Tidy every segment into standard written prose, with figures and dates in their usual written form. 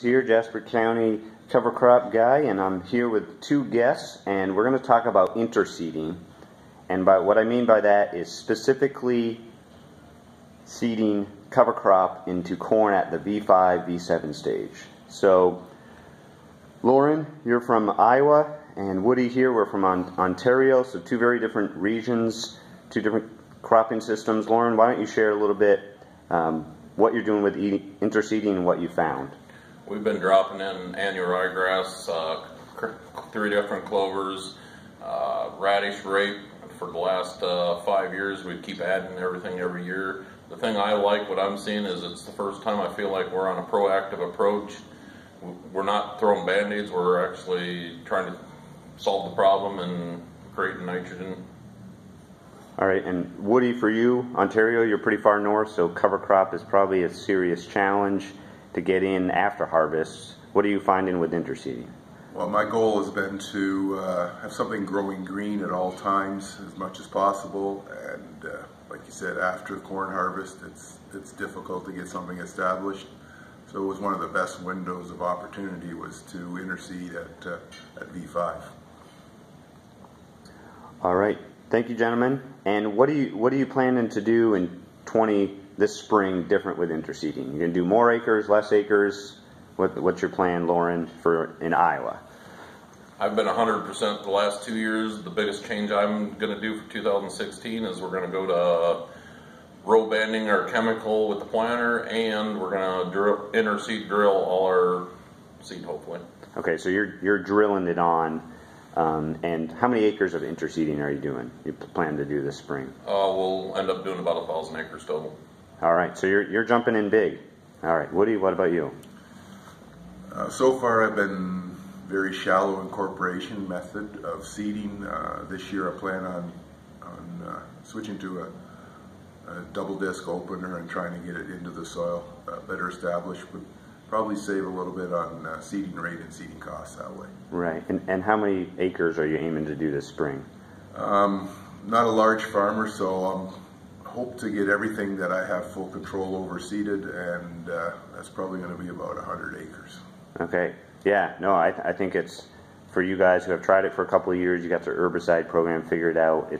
Here, Jasper County cover crop guy, and I'm here with two guests, and we're going to talk about interseeding. And by what I mean by that is specifically seeding cover crop into corn at the V5, V7 stage. So, Lauren, you're from Iowa, and Woody here, we're from Ontario, so two very different regions, two different cropping systems. Lauren, why don't you share a little bit what you're doing with interseeding and what you found? We've been dropping in annual ryegrass, 3 different clovers, radish rape for the last 5 years. We keep adding everything every year. The thing I like, what I'm seeing, is it's the first time I feel like we're on a proactive approach. We're not throwing band-aids, we're actually trying to solve the problem and create nitrogen. All right, and Woody, for you, Ontario, you're pretty far north, so cover crop is probably a serious challenge to get in after harvest. What are you finding with interseeding? Well, my goal has been to have something growing green at all times as much as possible, and like you said, after the corn harvest, it's difficult to get something established. So it was one of the best windows of opportunity was to interseed at V5. All right, thank you, gentlemen. And what are you planning to do in this spring different with interseeding? You're gonna do more acres, less acres? What's your plan, Lauren, in Iowa? I've been 100% the last 2 years. The biggest change I'm gonna do for 2016 is we're gonna go to row banding our chemical with the planter, and we're gonna interseed drill all our seed, hopefully. Okay, so you're drilling it on, and how many acres of interseeding are you doing? You plan to do this spring? We'll end up doing about 1,000 acres total. All right, so you're jumping in big. All right, Woody, what about you? So far, I've been very shallow incorporation method of seeding. This year, I plan on switching to a double disc opener and trying to get it into the soil better established. Would probably save a little bit on seeding rate and seeding costs that way. Right, and how many acres are you aiming to do this spring? Not a large farmer, so hope to get everything that I have full control over seeded, and that's probably going to be about 100 acres. Okay, yeah, no, I think it's, for you guys who have tried it for a couple of years, you got the herbicide program figured out,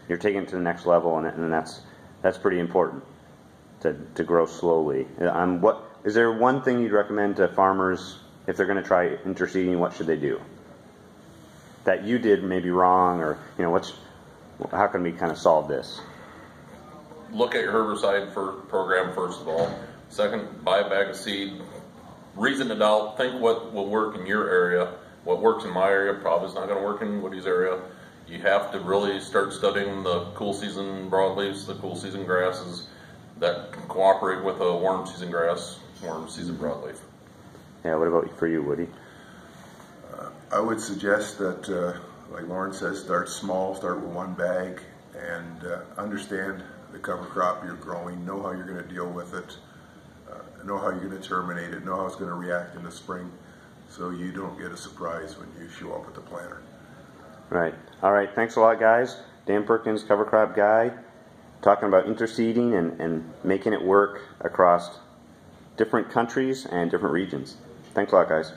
you're taking it to the next level, and that's pretty important to grow slowly. Is there one thing you'd recommend to farmers if they're going to try interseeding? What should they do that you did maybe wrong, or how can we kind of solve this? Look at your herbicide program first of all. Second, buy a bag of seed. Reason it out. Think what will work in your area. What works in my area probably is not going to work in Woody's area. You have to really start studying the cool season broadleaves, the cool season grasses that cooperate with a warm season grass, warm season broadleaf. Yeah, what about for you, Woody? I would suggest that, like Lauren says, start small, start with one bag, and understand the cover crop you're growing, know how you're going to deal with it, know how you're going to terminate it, know how it's going to react in the spring, so you don't get a surprise when you show up with the planter. Right. All right, thanks a lot, guys. Dan Perkins, cover crop guy, talking about interseeding and making it work across different countries and different regions. Thanks a lot, guys.